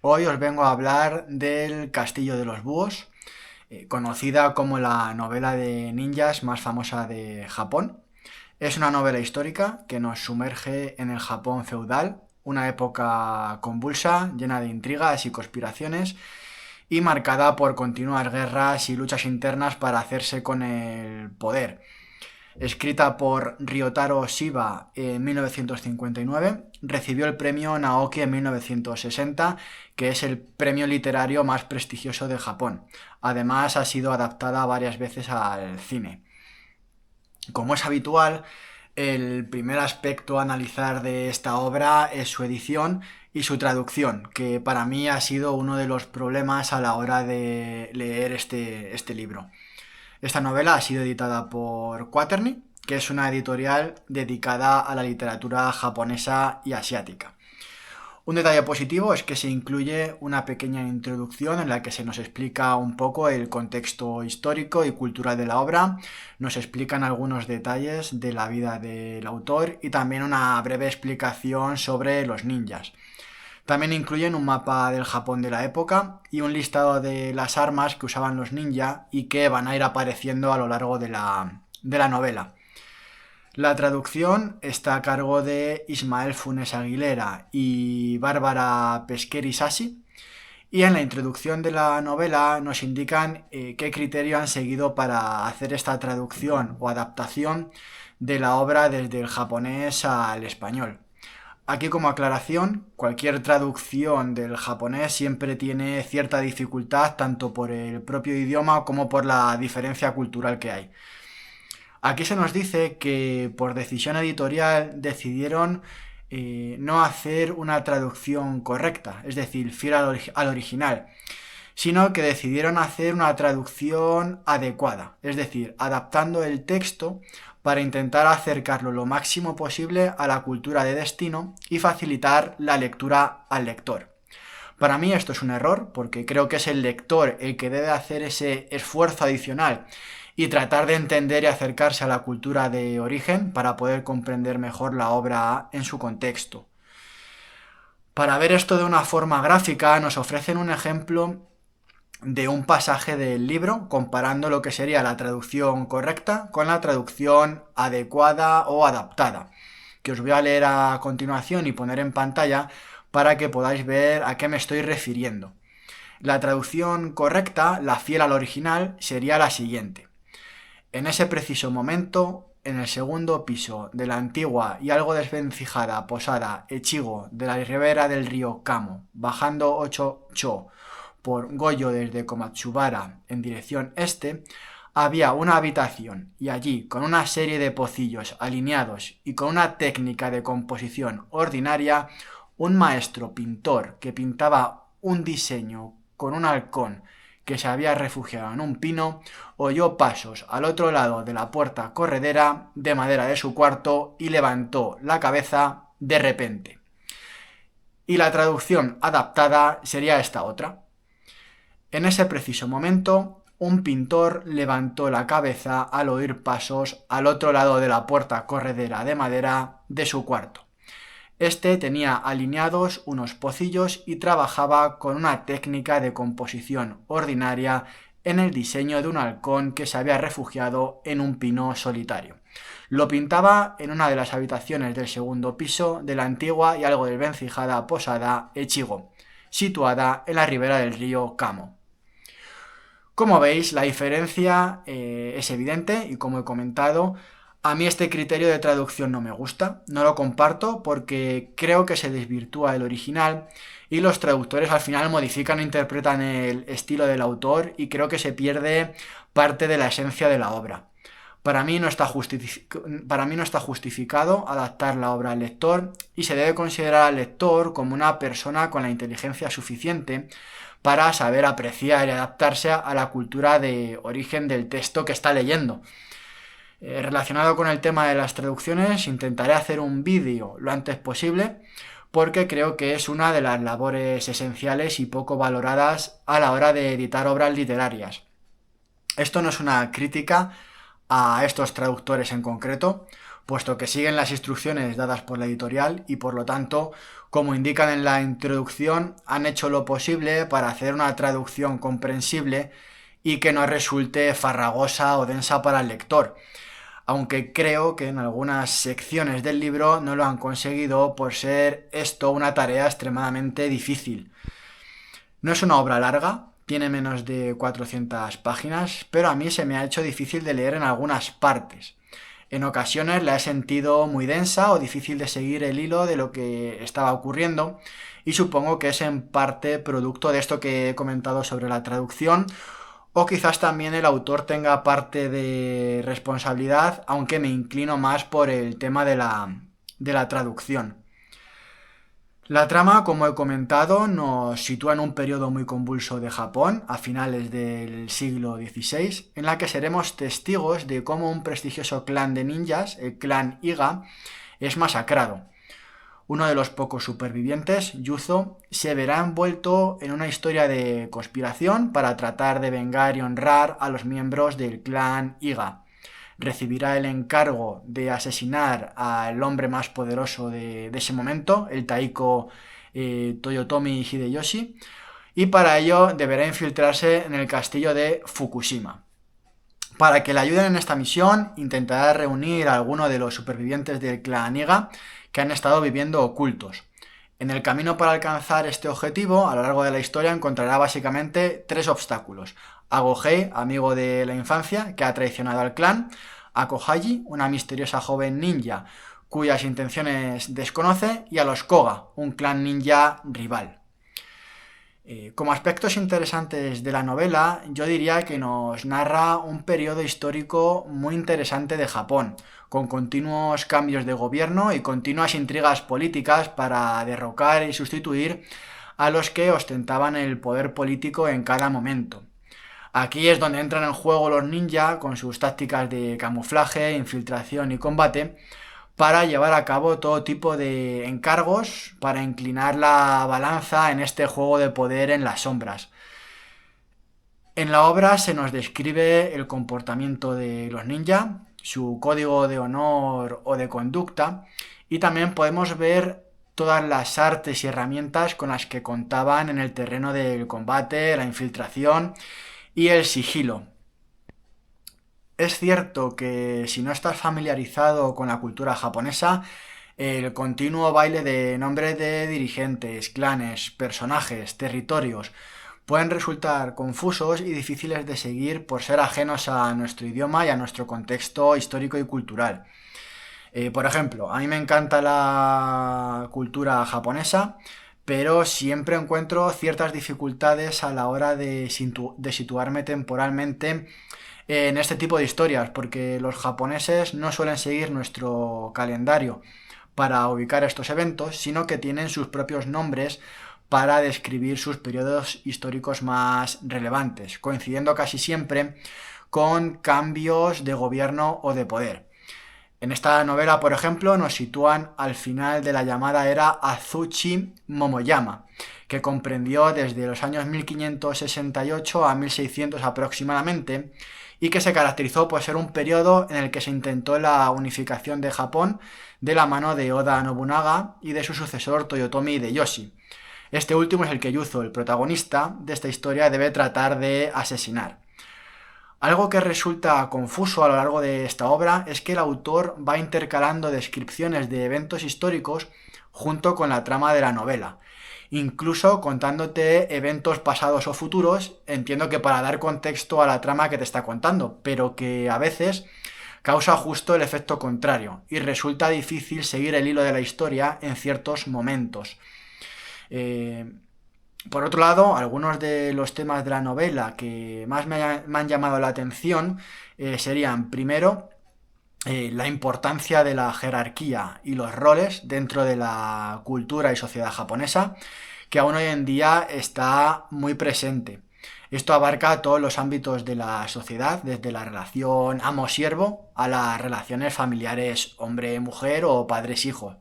Hoy os vengo a hablar del Castillo de los Búhos, conocida como la novela de ninjas más famosa de Japón. Es una novela histórica que nos sumerge en el Japón feudal, una época convulsa, llena de intrigas y conspiraciones, y marcada por continuas guerras y luchas internas para hacerse con el poder. Escrita por Ryotaro Shiba en 1959, recibió el premio Naoki en 1960, que es el premio literario más prestigioso de Japón. Además, ha sido adaptada varias veces al cine. Como es habitual, el primer aspecto a analizar de esta obra es su edición y su traducción, que para mí ha sido uno de los problemas a la hora de leer este libro. Esta novela ha sido editada por Quaterny, que es una editorial dedicada a la literatura japonesa y asiática. Un detalle positivo es que se incluye una pequeña introducción en la que se nos explica un poco el contexto histórico y cultural de la obra, nos explican algunos detalles de la vida del autor y también una breve explicación sobre los ninjas. También incluyen un mapa del Japón de la época y un listado de las armas que usaban los ninja y que van a ir apareciendo a lo largo de la novela. La traducción está a cargo de Ismael Funes Aguilera y Bárbara Pesqueri Sassi, y en la introducción de la novela nos indican qué criterio han seguido para hacer esta traducción o adaptación de la obra desde el japonés al español. Aquí como aclaración, cualquier traducción del japonés siempre tiene cierta dificultad tanto por el propio idioma como por la diferencia cultural que hay. Aquí se nos dice que por decisión editorial decidieron no hacer una traducción correcta, es decir, fiel al original, sino que decidieron hacer una traducción adecuada, es decir, adaptando el texto para intentar acercarlo lo máximo posible a la cultura de destino y facilitar la lectura al lector. Para mí esto es un error, porque creo que es el lector el que debe hacer ese esfuerzo adicional y tratar de entender y acercarse a la cultura de origen para poder comprender mejor la obra en su contexto. Para ver esto de una forma gráfica nos ofrecen un ejemplo de un pasaje del libro comparando lo que sería la traducción correcta con la traducción adecuada o adaptada, que os voy a leer a continuación y poner en pantalla para que podáis ver a qué me estoy refiriendo. La traducción correcta, la fiel al original, sería la siguiente. En ese preciso momento, en el segundo piso de la antigua y algo desvencijada posada Echigo de la ribera del río Kamo, bajando 8 por Goyo desde Komatsubara en dirección este, había una habitación y allí, con una serie de pocillos alineados y con una técnica de composición ordinaria, un maestro pintor que pintaba un diseño con un halcón que se había refugiado en un pino, oyó pasos al otro lado de la puerta corredera de madera de su cuarto y levantó la cabeza de repente. Y la traducción adaptada sería esta otra. En ese preciso momento, un pintor levantó la cabeza al oír pasos al otro lado de la puerta corredera de madera de su cuarto. Este tenía alineados unos pocillos y trabajaba con una técnica de composición ordinaria en el diseño de un halcón que se había refugiado en un pino solitario. Lo pintaba en una de las habitaciones del segundo piso de la antigua y algo desvencijada posada Echigo, situada en la ribera del río Kamo. Como veis, la diferencia es evidente y como he comentado, a mí este criterio de traducción no me gusta, no lo comparto porque creo que se desvirtúa el original y los traductores al final modifican e interpretan el estilo del autor y creo que se pierde parte de la esencia de la obra. Para mí no está justificado adaptar la obra al lector y se debe considerar al lector como una persona con la inteligencia suficiente para saber apreciar y adaptarse a la cultura de origen del texto que está leyendo. Relacionado con el tema de las traducciones, intentaré hacer un vídeo lo antes posible porque creo que es una de las labores esenciales y poco valoradas a la hora de editar obras literarias. Esto no es una crítica a estos traductores en concreto, puesto que siguen las instrucciones dadas por la editorial y por lo tanto, como indican en la introducción, han hecho lo posible para hacer una traducción comprensible y que no resulte farragosa o densa para el lector, aunque creo que en algunas secciones del libro no lo han conseguido por ser esto una tarea extremadamente difícil. No es una obra larga, tiene menos de 400 páginas, pero a mí se me ha hecho difícil de leer en algunas partes. En ocasiones la he sentido muy densa o difícil de seguir el hilo de lo que estaba ocurriendo, y supongo que es en parte producto de esto que he comentado sobre la traducción, o quizás también el autor tenga parte de responsabilidad, aunque me inclino más por el tema de la traducción. La trama, como he comentado, nos sitúa en un periodo muy convulso de Japón, a finales del siglo XVI, en la que seremos testigos de cómo un prestigioso clan de ninjas, el clan Iga, es masacrado. Uno de los pocos supervivientes, Yuzo, se verá envuelto en una historia de conspiración para tratar de vengar y honrar a los miembros del clan Iga. Recibirá el encargo de asesinar al hombre más poderoso de ese momento, el Taiko Toyotomi Hideyoshi, y para ello deberá infiltrarse en el castillo de Fukushima. Para que le ayuden en esta misión, intentará reunir a alguno de los supervivientes del clan Iga que han estado viviendo ocultos. En el camino para alcanzar este objetivo, a lo largo de la historia encontrará básicamente 3 obstáculos. A Gohei, amigo de la infancia, que ha traicionado al clan; a Kohaji, una misteriosa joven ninja cuyas intenciones desconoce; y a los Koga, un clan ninja rival. Como aspectos interesantes de la novela, yo diría que nos narra un periodo histórico muy interesante de Japón, con continuos cambios de gobierno y continuas intrigas políticas para derrocar y sustituir a los que ostentaban el poder político en cada momento. Aquí es donde entran en juego los ninja con sus tácticas de camuflaje, infiltración y combate, para llevar a cabo todo tipo de encargos para inclinar la balanza en este juego de poder en las sombras. En la obra se nos describe el comportamiento de los ninja, su código de honor o de conducta, y también podemos ver todas las artes y herramientas con las que contaban en el terreno del combate, la infiltración y el sigilo. Es cierto que si no estás familiarizado con la cultura japonesa, el continuo baile de nombres de dirigentes, clanes, personajes, territorios pueden resultar confusos y difíciles de seguir por ser ajenos a nuestro idioma y a nuestro contexto histórico y cultural. Por ejemplo, a mí me encanta la cultura japonesa, pero siempre encuentro ciertas dificultades a la hora de situarme temporalmente en este tipo de historias, porque los japoneses no suelen seguir nuestro calendario para ubicar estos eventos, sino que tienen sus propios nombres para describir sus periodos históricos más relevantes, coincidiendo casi siempre con cambios de gobierno o de poder. En esta novela, por ejemplo, nos sitúan al final de la llamada era Azuchi Momoyama, que comprendió desde los años 1568 a 1600 aproximadamente, y que se caracterizó por ser un periodo en el que se intentó la unificación de Japón de la mano de Oda Nobunaga y de su sucesor Toyotomi Hideyoshi. Este último es el que Yuzo, el protagonista de esta historia, debe tratar de asesinar. Algo que resulta confuso a lo largo de esta obra es que el autor va intercalando descripciones de eventos históricos junto con la trama de la novela, incluso contándote eventos pasados o futuros, entiendo que para dar contexto a la trama que te está contando, pero que a veces causa justo el efecto contrario y resulta difícil seguir el hilo de la historia en ciertos momentos. Por otro lado, algunos de los temas de la novela que más me han llamado la atención serían, primero, la importancia de la jerarquía y los roles dentro de la cultura y sociedad japonesa, que aún hoy en día está muy presente. Esto abarca todos los ámbitos de la sociedad, desde la relación amo-siervo a las relaciones familiares hombre-mujer o padres-hijos.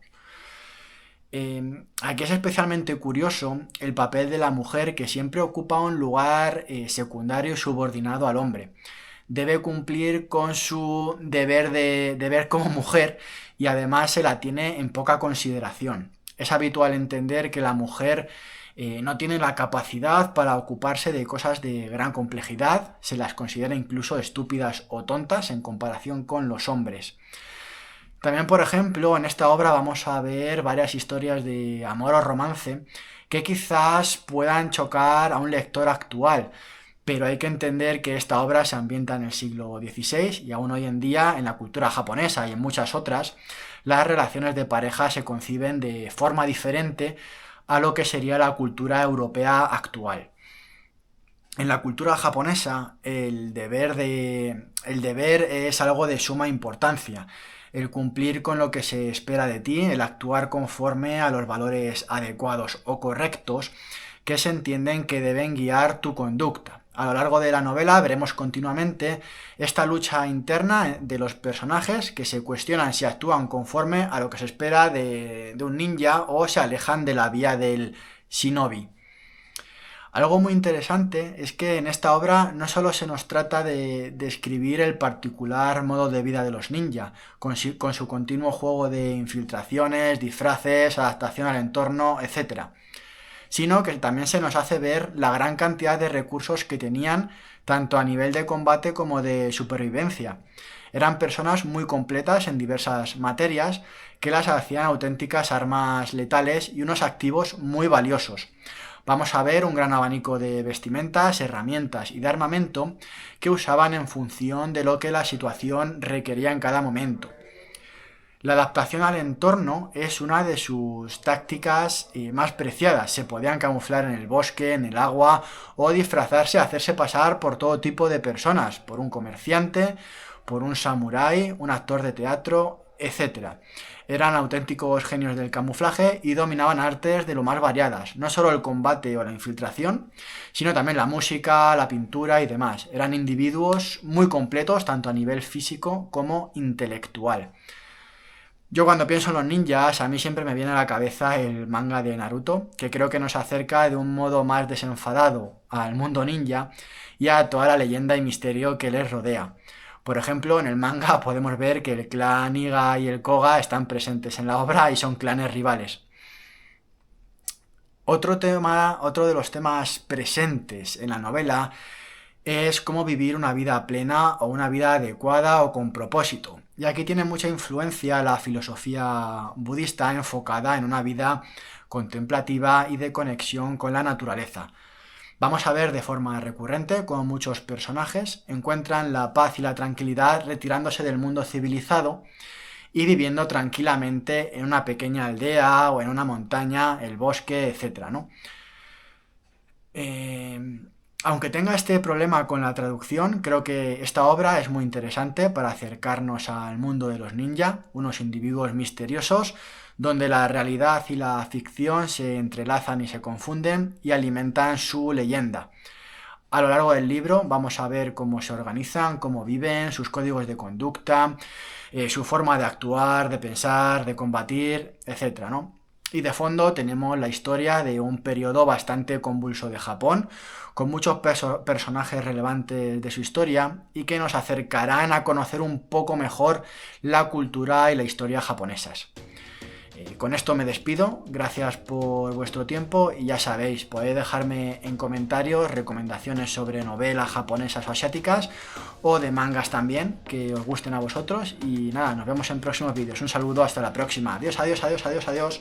Aquí es especialmente curioso el papel de la mujer, que siempre ocupa un lugar secundario y subordinado al hombre. debe cumplir con su deber como mujer y además se la tiene en poca consideración. Es habitual entender que la mujer no tiene la capacidad para ocuparse de cosas de gran complejidad, se las considera incluso estúpidas o tontas en comparación con los hombres. También, por ejemplo, en esta obra vamos a ver varias historias de amor o romance que quizás puedan chocar a un lector actual, pero hay que entender que esta obra se ambienta en el siglo XVI y aún hoy en día en la cultura japonesa y en muchas otras, las relaciones de pareja se conciben de forma diferente a lo que sería la cultura europea actual. En la cultura japonesa el deber es algo de suma importancia. El cumplir con lo que se espera de ti, el actuar conforme a los valores adecuados o correctos que se entienden que deben guiar tu conducta. A lo largo de la novela veremos continuamente esta lucha interna de los personajes que se cuestionan si actúan conforme a lo que se espera de un ninja o se alejan de la vía del shinobi. Algo muy interesante es que en esta obra no solo se nos trata de describir el particular modo de vida de los ninja, con su continuo juego de infiltraciones, disfraces, adaptación al entorno, etc., sino que también se nos hace ver la gran cantidad de recursos que tenían tanto a nivel de combate como de supervivencia. Eran personas muy completas en diversas materias que las hacían auténticas armas letales y unos activos muy valiosos. Vamos a ver un gran abanico de vestimentas, herramientas y de armamento que usaban en función de lo que la situación requería en cada momento. La adaptación al entorno es una de sus tácticas más preciadas. Se podían camuflar en el bosque, en el agua o disfrazarse, hacerse pasar por todo tipo de personas, por un comerciante, por un samurái, un actor de teatro, etc. Eran auténticos genios del camuflaje y dominaban artes de lo más variadas, no solo el combate o la infiltración, sino también la música, la pintura y demás. Eran individuos muy completos tanto a nivel físico como intelectual. Yo cuando pienso en los ninjas, a mí siempre me viene a la cabeza el manga de Naruto, que creo que nos acerca de un modo más desenfadado al mundo ninja y a toda la leyenda y misterio que les rodea. Por ejemplo, en el manga podemos ver que el clan Iga y el Koga están presentes en la obra y son clanes rivales. Otro de los temas presentes en la novela es cómo vivir una vida plena o una vida adecuada o con propósito. Y aquí tiene mucha influencia la filosofía budista enfocada en una vida contemplativa y de conexión con la naturaleza. Vamos a ver de forma recurrente cómo muchos personajes encuentran la paz y la tranquilidad retirándose del mundo civilizado y viviendo tranquilamente en una pequeña aldea o en una montaña, el bosque, etc., ¿no? Aunque tenga este problema con la traducción, creo que esta obra es muy interesante para acercarnos al mundo de los ninja, unos individuos misteriosos donde la realidad y la ficción se entrelazan y se confunden y alimentan su leyenda. A lo largo del libro vamos a ver cómo se organizan, cómo viven, sus códigos de conducta, su forma de actuar, de pensar, de combatir, etc., ¿no? Y de fondo tenemos la historia de un periodo bastante convulso de Japón, con muchos personajes relevantes de su historia y que nos acercarán a conocer un poco mejor la cultura y la historia japonesas. Con esto me despido, gracias por vuestro tiempo y ya sabéis, podéis dejarme en comentarios recomendaciones sobre novelas japonesas o asiáticas o de mangas también que os gusten a vosotros y nada, nos vemos en próximos vídeos. Un saludo, hasta la próxima. Adiós, adiós, adiós, adiós, adiós.